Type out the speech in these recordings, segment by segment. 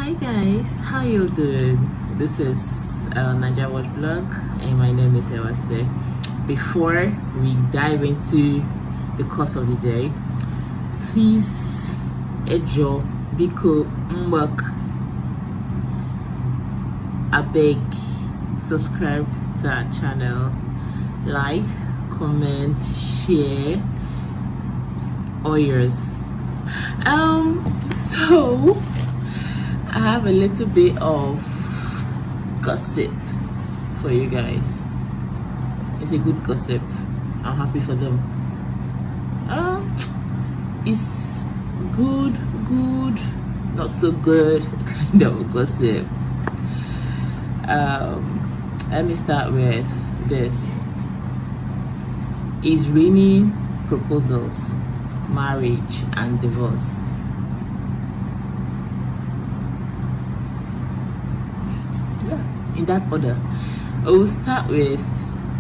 Hi guys, how you doing? This is NIGERIAN Watch Blog and my name is Ewase. Before we dive into the course of the day, please ejo biko mbok abeg subscribe to our channel, like, comment, share, all yours. So I have a little bit of gossip for you guys. It's a good gossip. I'm happy for them. It's good, not so good kind of gossip. Let me start with this. Is raining proposals, marriage and divorce. Yeah, in that order. I will start with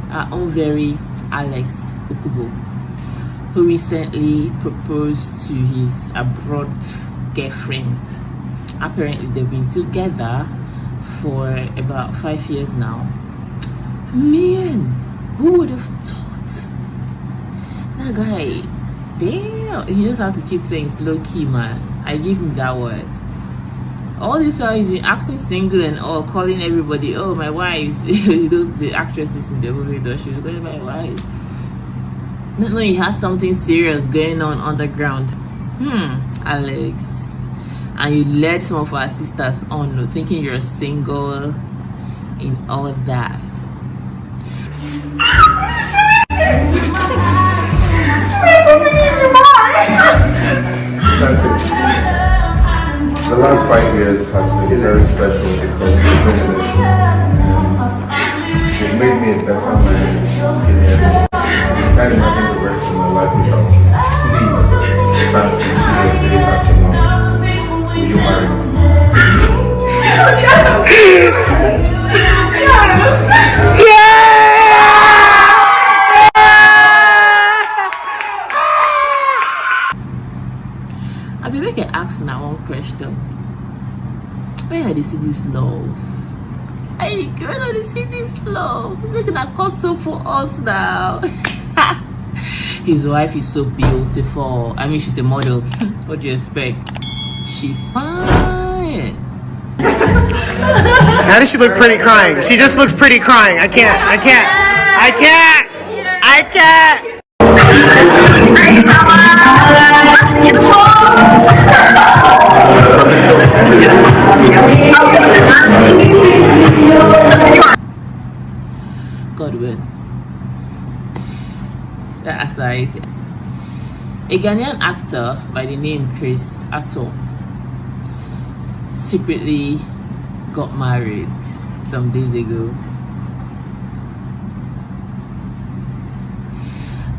our own very Alex Ekubo, who recently proposed to his abroad girlfriend. Apparently they've been together for about 5 years now. Man, who would have thought? That guy, damn, he knows how to keep things low-key, man. I give him that word. All this while he's been acting single and all, calling everybody, oh, my wives. You know, the actresses in the movie industry, calling my wife. No, he has something serious going on underground. Alex. And you led some of our sisters on thinking you're single in all of that. That's it. The last 5 years has been very special because you've been this. You've made me a better man. I can't imagine the rest of my life without. Please, fancy USA after now. Will you marry me? I be make an ask now one question. Where did you see this love? Hey, where did you see this love? Making a custom for us now. His wife is so beautiful. I mean, she's a model. What do you expect? She fine. How does she look pretty crying? She just looks pretty crying. I can't. God will. That aside, a Ghanaian actor by the name Attoh secretly got married some days ago.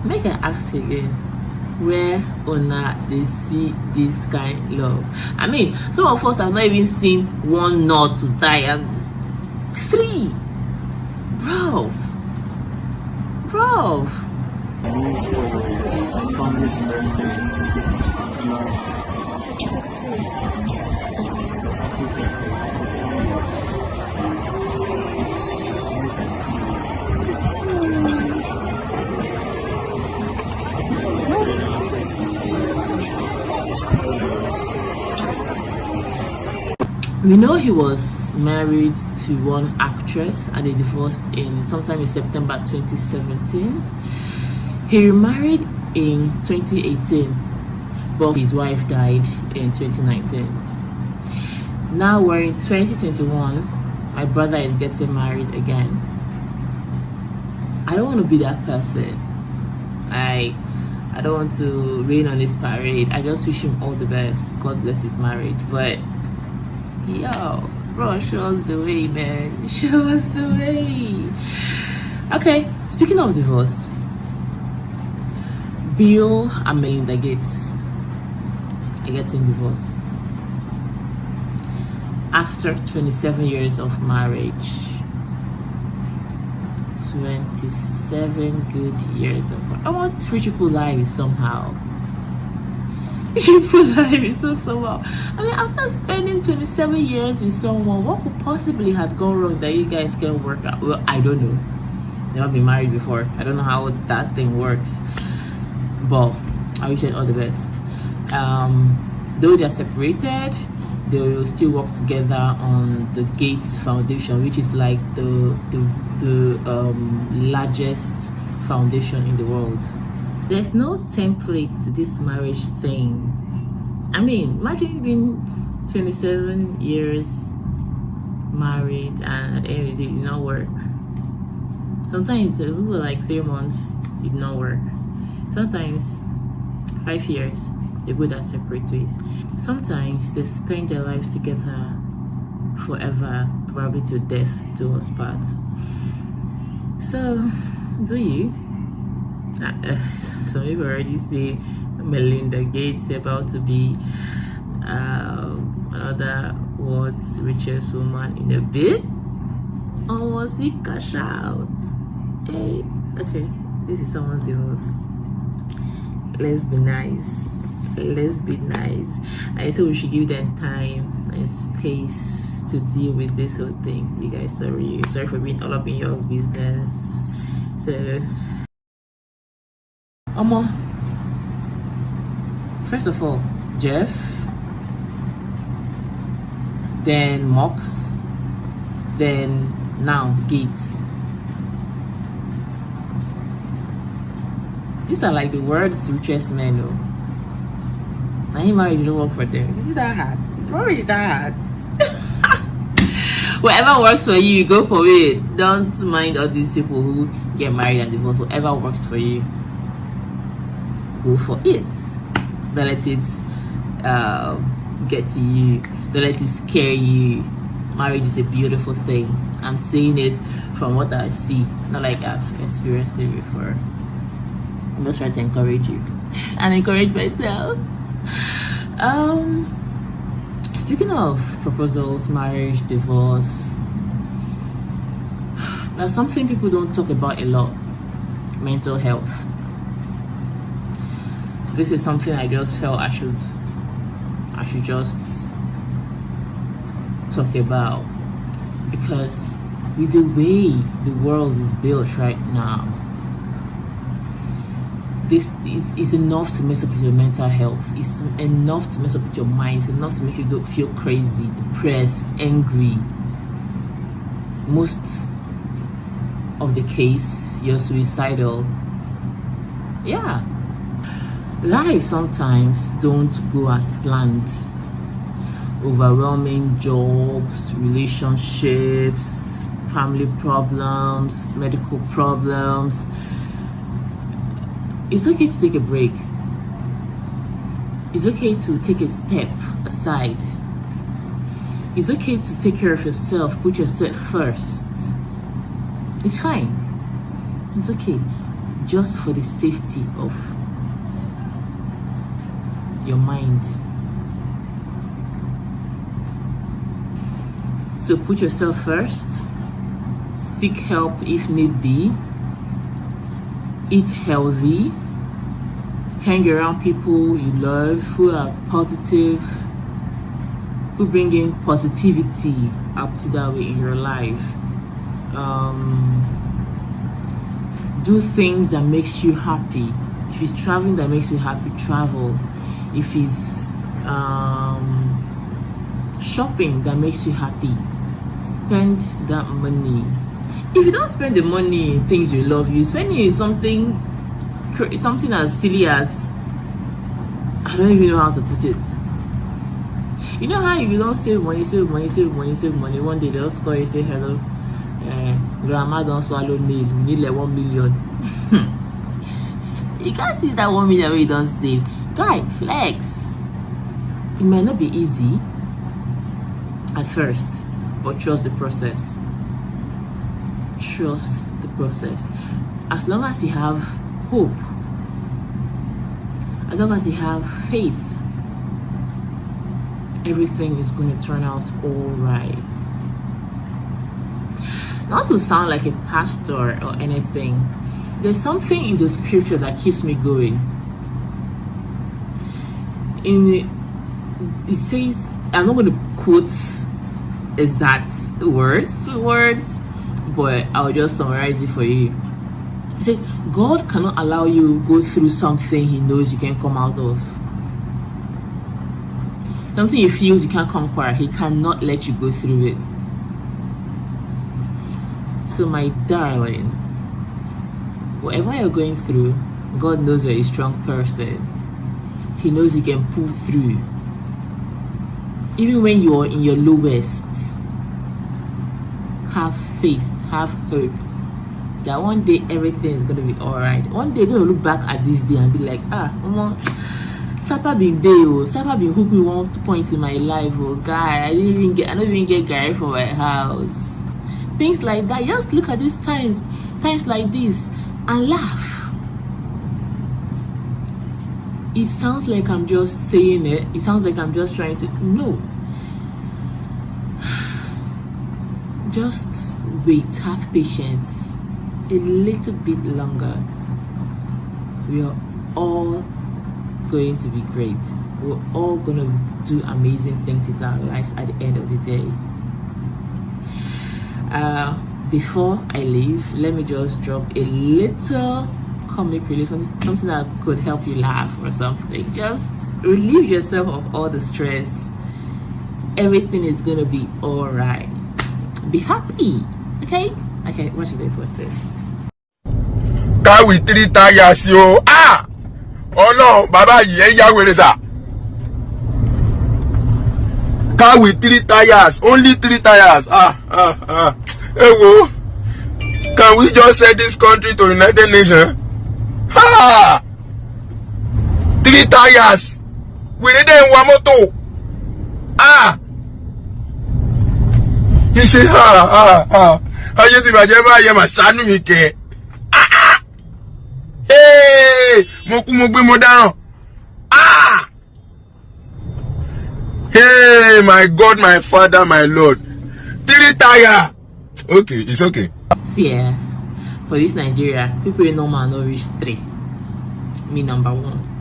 Make I ask again, where Ona they see this kind of love? I mean, some of us have not even seen one knot to tie, and 3, bro. We know he was married to one actress and they divorced sometime in September 2017. He remarried in 2018, but his wife died in 2019. Now we're in 2021. My brother is getting married again. I don't want to be that person. I don't want to rain on his parade. I just wish him all the best. God bless his marriage. But yo, bro, show us the way, man. Show us the way. Okay, speaking of divorce, Bill and Melinda Gates are getting divorced after 27 years of marriage. 27 good years of marriage. I want rich people lives somehow. Triple life is so somehow. I mean, after spending 27 years with someone, what could possibly have gone wrong that you guys can work out? Well, I don't know. Never been married before. I don't know how that thing works. But I wish them all the best. Though they're separated, they will still work together on the Gates Foundation, which is like the largest foundation in the world. There's no template to this marriage thing. I mean, imagine being 27 years married and at the end of the day, it did not work. Sometimes we were like 3 months, it did not work. Sometimes 5 years, they go their separate ways. Sometimes they spend their lives together forever, probably to death do us part. So, do you? Some people already say Melinda Gates is about to be another world's richest woman in a bit. Or was he cash out? Hey, okay, this is someone's divorce. Let's be nice. Let's be nice. I say we should give them time and space to deal with this whole thing. You guys, sorry for being all up in y'all's business. So, first of all, Jeff, then Mox, then now Gates. These are like the world's richest men, though. Now he married, don't work for them. Is it that hard? It's already that hard. Whatever works for you, go for it. Don't mind all these people who get married and divorce. Whatever works for you, go for it. Don't let it get to you. Don't let it scare you. Marriage is a beautiful thing. I'm saying it from what I see, not like I've experienced it before. I'm just trying to encourage you and encourage myself. Speaking of proposals, marriage, divorce, there's something people don't talk about a lot: mental health. This is something I just felt I should just talk about, because with the way the world is built right now, this is enough to mess up with your mental health. It's enough to mess up with your mind. It's enough to make you feel crazy, depressed, angry. Most of the case, you're suicidal. Yeah. Life sometimes don't go as planned. Overwhelming jobs, relationships, family problems, medical problems. It's okay to take a break. It's okay to take a step aside. It's okay to take care of yourself, put yourself first. It's fine. It's okay. Just for the safety of your mind. So put yourself first. Seek help if need be. Eat healthy. Hang around people you love who are positive, who bring in positivity up to that way in your life. Do things that makes you happy. If it's traveling that makes you happy, travel. If it's shopping that makes you happy, spend that money. If you don't spend the money in things you love, you spend it in something as silly as, I don't even know how to put it. You know how if you don't save money, one day they'll just call you, say hello, grandma don't swallow nail, you need like 1 million. You can't see that 1 million where you don't save. Guy, flex. It might not be easy at first, but trust the process. Trust the process. As long as you have hope, as long as you have faith, everything is going to turn out all right. Not to sound like a pastor or anything, there's something in the scripture that keeps me going. it says, I'm not going to quote exact words to words, but I'll just summarize it for you. It says, God cannot allow you go through something he knows you can come out of. Something he feels you can't conquer, he cannot let you go through it. So my darling, whatever you're going through, God knows you're a strong person. He knows you can pull through. Even when you're in your lowest, have faith, have hope that one day everything is going to be alright. One day you're going to look back at this day and be like, Sapa been there, oh, Sapa been hook me 1 point in my life, oh, guy, I don't even get Gary from my house. Things like that. Just look at these times like this and laugh. It sounds like I'm just saying it. It sounds like I'm just trying to. No. Just wait. Have patience. A little bit longer. We are all going to be great. We're all going to do amazing things with our lives at the end of the day. Before I leave, let me just drop a little comic relief, something that could help you laugh or something. Just relieve yourself of all the stress. Everything is gonna be all right. Be happy, okay? Okay, watch this. Car with 3 tires, yo. Oh no, Baba, yeah, where is that? Car with 3 tires, only 3 tires. Hey, whoa. Can we just send this country to United Nations? 3 tires. We need them one motor. He said, I just imagine I am a son of me. Hey, Moku down. Hey, my God, my Father, my Lord. 3 tires. Okay, it's okay. See, for this Nigeria, people in normal no reach 3. Me number 1.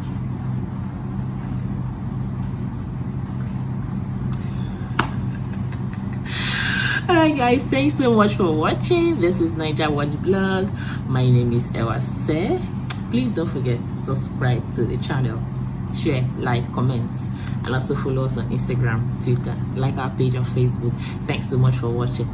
Alright guys, thanks so much for watching. This is NIGERIAN Watch Blog. My name is Ewase. Please don't forget to subscribe to the channel, share, like, comment, and also follow us on Instagram, Twitter, like our page on Facebook. Thanks so much for watching.